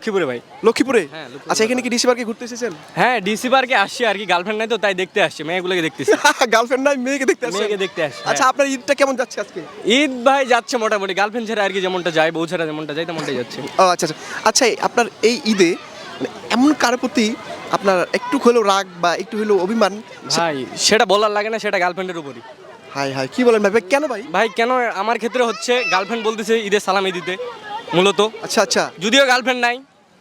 লক্ষ্মীপুরে ভাই। লক্ষ্মীপুরে? হ্যাঁ, লক্ষ্মীপুরে। আচ্ছা, এখানে কি ডিসি পার্কে ঘুরতে এসেছেন? হ্যাঁ, ডিসি পার্কে আসছি আর কি, গার্লফ্রেন্ড নাই তো তাই দেখতে আসছি, মেয়েগুলোকে দেখতেছি। গার্লফ্রেন্ড নাই, মেয়েকে দেখতে আসছেন? মেয়েকে দেখতে আসছি। আচ্ছা, আপনার ঈদটা কেমন যাচ্ছে আজকে? ঈদ ভাই যাচ্ছে মোটামুটি, গার্লফ্রেন্ড ছাড়া আর কি যেমনটা যায়, বউ ছাড়া যেমনটা যায় তেমনটাই যাচ্ছে। ও আচ্ছা আচ্ছা। আচ্ছা, আপনার এই ঈদে মানে এমন কারো প্রতি আপনার একটু হলেও রাগ বা একটু হলেও অভিমান? ভাই সেটা বলার লাগে না, সেটা গার্লফ্রেন্ডের উপরই। হাই হাই, কি বলেন ভাই? ভাই, কেন ভাই? ভাই কেন আমার ক্ষেত্রে হচ্ছে, গার্লফ্রেন্ড বলতেছে ঈদের সালামি দিতে মূলত, আচ্ছা আচ্ছা। যদিও গার্লফ্রেন্ড নাই,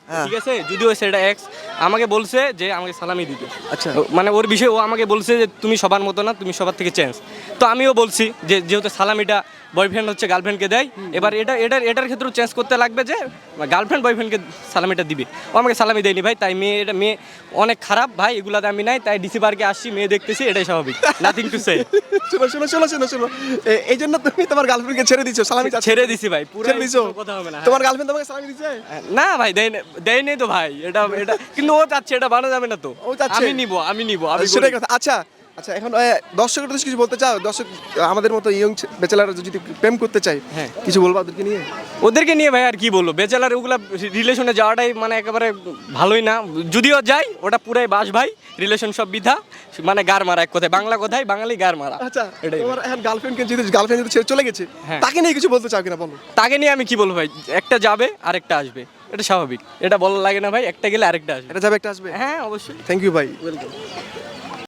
হ্যাঁ। ঠিক আছে, যদিও সেটা এক্স, আমাকে বলছে যে আমাকে সালামি দিতে। আচ্ছা। মানে ওর বিষয়ে ও আমাকে বলছে যে তুমি সবার মতো না, তুমি সবার থেকে চেঞ্জ। তো আমিও বলছি যে যেহেতু সালামিটা বয়ফ্রেন্ড হচ্ছে গার্লফ্রেন্ডকে দেয়, এবার এটার ক্ষেত্রেও চেঞ্জ করতে লাগবে যে গার্লফ্রেন্ড বয়ফ্রেন্ডকে সালামিটা দিবে। ও আমাকে সালামি দেয়নি ভাই, তাই মেয়ে অনেক খারাপ ভাই, এগুলাতে আমি নাই, তাই ডিসি পার্কে আসছি, মেয়ে দেখতেছি, এটাই স্বাভাবিক, নাথিং টু সে। শোনো শোনো শোনো শোনো শোনো, এই জন্য তুমি তোমার গার্লফ্রেন্ডকে ছেড়ে দিছো, সালামি চাচ্ছ? ছেড়ে দিছি ভাই, পুরো ছেড়ে দিছো? কথা হবে না। তোমার গার্লফ্রেন্ড তোমাকে সালামি দিছে? না ভাই, দেয়নি তো ভাই, এটা কিন্তু ও চাচ্ছে, এটা বানানো যাবে না তো। ও চাচ্ছে? আমি নিব সেটাই কথা। আচ্ছা আচ্ছা, এখন দর্শকের উদ্দেশ্যে কিছু বলতে চাও? দর্শক আমাদের মতো ইয়ং বেচেলার যদি প্রেম করতে চাই, হ্যাঁ, কিছু বলবো ওদেরকে নিয়ে? ওদেরকে নিয়ে ভাই আর কি বলবো, বেচালার ওগুলা রিলেশনে যাওয়াটাই মানে একেবারে ভালোই না, যদিও যাই ওটা পুরাই বাস ভাই, রিলেশন সব বিধা, মানে গার মারা, এক কথায় বাংলা কথায় বাঙালি গার মারা। আচ্ছা, এটাই। তোমার এখন গার্লফ্রেন্ড যদি ছেড়ে চলে গেছে, হ্যাঁ। তাকে নিয়ে কিছু বলতে চাও কিনা বলো? তাকে নিয়ে আমি কি বলবো ভাই, একটা যাবে আরেকটা আসবে, এটা স্বাভাবিক, এটা বলার লাগে না ভাই, একটা গেলে আরেকটা আসবে। এটা যাবে, একটা আসবে। হ্যাঁ অবশ্যই। থ্যাংক ইউ ভাই। ওয়েলকাম।